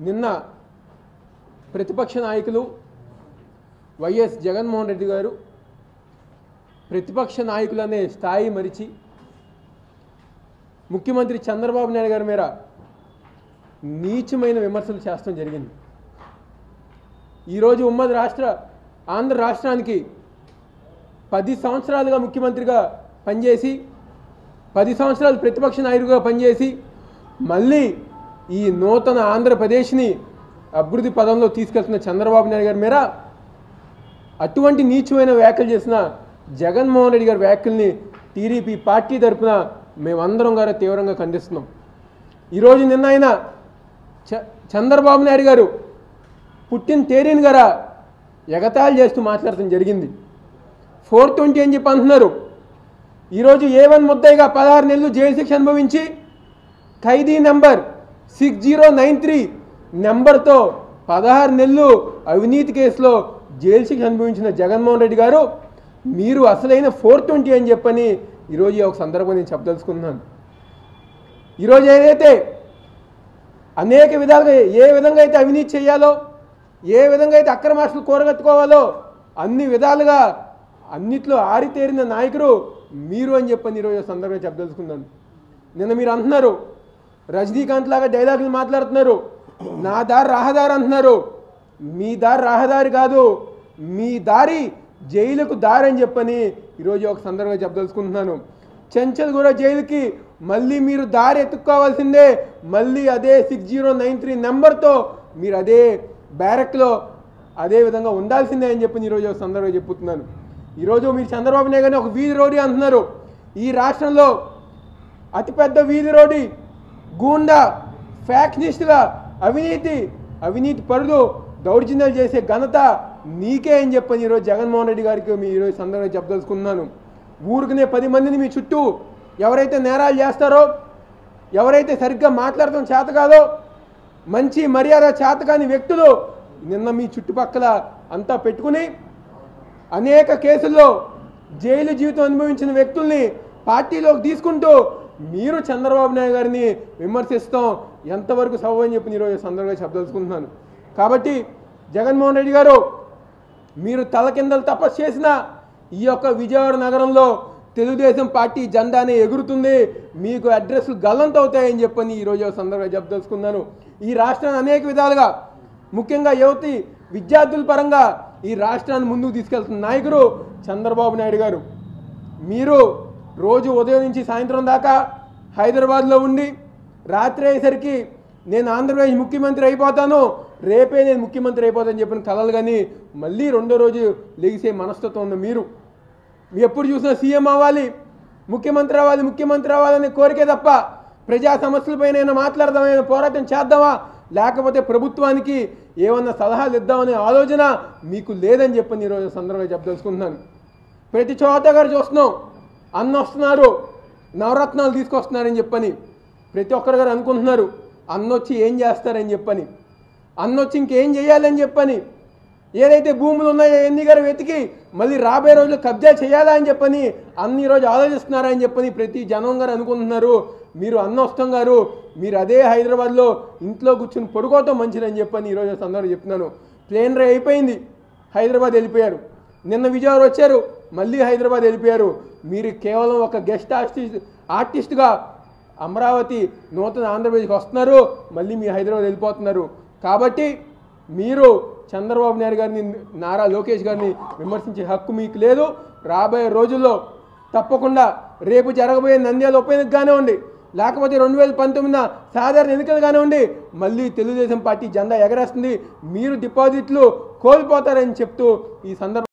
నిన్న ప్రతిపక్ష నాయకులు వైఎస్ జగన్మోహన్ రెడ్డి గారు ప్రతిపక్ష నాయకులనే స్థాయి మరిచి ముఖ్యమంత్రి చంద్రబాబు నాయుడు గారి మీద నీచమైన విమర్శలు చేయడం జరిగింది. ఈరోజు ఉమ్మడి ఆంధ్ర రాష్ట్రానికి 10 సంవత్సరాలుగా ముఖ్యమంత్రిగా పనిచేసి 10 సంవత్సరాలు ప్రతిపక్ష నాయకుడిగా పనిచేసి మళ్ళీ ఈ నూతన ఆంధ్రప్రదేశ్ని అభివృద్ధి పదంలో తీసుకెళ్తున్న చంద్రబాబు నాయుడు గారి మీద అటువంటి నీచమైన వ్యాఖ్యలు చేసిన జగన్మోహన్ రెడ్డి గారి వ్యాఖ్యల్ని టీడీపీ పార్టీ తరఫున మేమందరం గారు తీవ్రంగా ఖండిస్తున్నాం. ఈరోజు నిన్న ఆయన చంద్రబాబు నాయుడు గారు పుట్టిన తేదీని గారా ఎగతాళి చేస్తూ మాట్లాడటం జరిగింది. 420 అని చెప్పి అంటున్నారు. ఈరోజు A1 ముద్దాయిగా 16 నెలలు జైలు శిక్ష అనుభవించి ఖైదీ నెంబర్ 6093 నెంబర్తో 16 నెలలు అవినీతి కేసులో జైలు శిక్ష అనుభవించిన జగన్మోహన్ రెడ్డి గారు మీరు అసలైన 420 అని చెప్పని ఈరోజు ఒక సందర్భం నేను చెప్పదలుచుకున్నాను. ఈరోజు ఏదైతే అనేక విధాలుగా ఏ విధంగా అయితే అవినీతి చేయాలో ఏ విధంగా అయితే అక్రమాస్తులు కూరగట్టుకోవాలో అన్ని విధాలుగా అన్నిట్లో ఆరితేరిన నాయకుడు మీరు అని చెప్పని ఈరోజు సందర్భంగా చెప్పదలుచుకున్నాను. నిన్న మీరు అంటున్నారు రజనీకాంత్ లాగా డైలాగులు మాట్లాడుతున్నారు, నా దారి రహదారి అంటున్నారు. మీ దారి రహదారి కాదు, మీ దారి జైలుకు దారి అని చెప్పని ఈరోజు ఒక సందర్భంగా చెప్పదలుచుకుంటున్నాను. చెంచల్గూడ జైలుకి మళ్ళీ మీరు దారి ఎత్తుక్కోవాల్సిందే. మళ్ళీ అదే 6093 నెంబర్తో మీరు అదే బ్యారక్లో అదే విధంగా ఉండాల్సిందే అని చెప్పి ఈరోజు ఒక సందర్భంగా చెప్పుతున్నాను. ఈరోజు మీరు చంద్రబాబు నాయుడు గారిని ఒక వీధి రోడ్డు అంటున్నారు. ఈ రాష్ట్రంలో అతిపెద్ద వీధి రోడ్డు గూండా ఫ్యాక్షనిస్టుగా అవినీతి పరులు దౌర్జన్యాలు చేసే ఘనత నీకే అని చెప్పని ఈరోజు జగన్మోహన్ రెడ్డి గారికి మీ ఈరోజు సందర్భంగా చెప్పదలుచుకున్నాను. ఊరుకునే 10 మందిని మీ చుట్టూ ఎవరైతే నేరాలు చేస్తారో ఎవరైతే సరిగ్గా మాట్లాడటం చేత కాదో మంచి మర్యాద చేతకాని వ్యక్తులు నిన్న మీ చుట్టుపక్కల అంతా పెట్టుకుని అనేక కేసుల్లో జైలు జీవితం అనుభవించిన వ్యక్తుల్ని పార్టీలోకి తీసుకుంటూ మీరు చంద్రబాబు నాయుడు గారిని విమర్శిస్తాం ఎంతవరకు సబబు అని చెప్పి ఈరోజు సందర్భంగా చెప్పదలుచుకుంటున్నాను. కాబట్టి జగన్మోహన్ రెడ్డి గారు మీరు తలకిందలు తపస్సు చేసిన ఈ యొక్క విజయవాడ నగరంలో తెలుగుదేశం పార్టీ జెండానే ఎగురుతుంది, మీకు అడ్రస్లు గల్లంతవుతాయని చెప్పని ఈరోజు సందర్భంగా చెప్పదలుచుకున్నాను. ఈ రాష్ట్రాన్ని అనేక విధాలుగా ముఖ్యంగా యువతి విద్యార్థుల పరంగా ఈ రాష్ట్రాన్ని ముందుకు తీసుకెళ్తున్న నాయకుడు చంద్రబాబు నాయుడు గారు. మీరు రోజు ఉదయం నుంచి సాయంత్రం దాకా హైదరాబాద్లో ఉండి రాత్రి అయ్యేసరికి నేను ఆంధ్రప్రదేశ్ ముఖ్యమంత్రి అయిపోతాను, రేపే నేను ముఖ్యమంత్రి అయిపోతానని చెప్పిన కలలు కానీ మళ్ళీ రెండో రోజు లెగిసే మనస్తత్వం ఉన్న మీరు ఎప్పుడు చూసినా సీఎం అవ్వాలి, ముఖ్యమంత్రి అవ్వాలనే కోరికే తప్ప ప్రజా సమస్యలపైన మాట్లాడదామా, పోరాటం చేద్దామా, లేకపోతే ప్రభుత్వానికి ఏమన్నా సలహాలు ఇద్దామనే ఆలోచన మీకు లేదని చెప్పని ఈరోజు సందర్భంగా చెప్పదలుచుకుంటున్నాను. ప్రతి చోట గారు చూస్తున్నాం అన్న వస్తున్నారు, నవరత్నాలు తీసుకొస్తున్నారని చెప్పని ప్రతి ఒక్కరు గారు అనుకుంటున్నారు అన్నొచ్చి ఏం చేస్తారని చెప్పని, అన్నొచ్చి ఇంకేం చేయాలని చెప్పని, ఏదైతే భూములు ఉన్నాయో ఎన్ని గారు వెతికి మళ్ళీ రాబోయే రోజులు కబ్జా చేయాలా అని చెప్పని అన్ని రోజు ఆలోచిస్తున్నారని చెప్పని ప్రతి జనం గారు అనుకుంటున్నారు. మీరు అన్న వస్తాం గారు మీరు అదే హైదరాబాద్లో ఇంట్లో కూర్చుని పడుకోవటం మంచిదని చెప్పని ఈరోజు సందర్భంగా చెప్తున్నాను. ప్లేన్ రైడ్ అయిపోయింది, హైదరాబాద్ వెళ్ళిపోయారు. నిన్న విజయవాడ వచ్చారు, మళ్ళీ హైదరాబాద్ వెళ్ళిపోయారు. మీరు కేవలం ఒక గెస్ట్ ఆర్టిస్ట్గా అమరావతి నూతన ఆంధ్రప్రదేశ్కి వస్తున్నారు, మళ్ళీ మీ హైదరాబాద్ వెళ్ళిపోతున్నారు. కాబట్టి మీరు చంద్రబాబు నాయుడు గారిని నారా లోకేష్ గారిని విమర్శించే హక్కు మీకు లేదు. రాబోయే రోజుల్లో తప్పకుండా రేపు జరగబోయే నంద్యాల ఉప ఎన్నిక కానివ్వండి, లేకపోతే 2019 సాధారణ ఎన్నికలు కానివ్వండి, మళ్ళీ తెలుగుదేశం పార్టీ జెండా ఎగరేస్తుంది, మీరు డిపాజిట్లు కోల్పోతారని చెప్తూ ఈ సందర్భం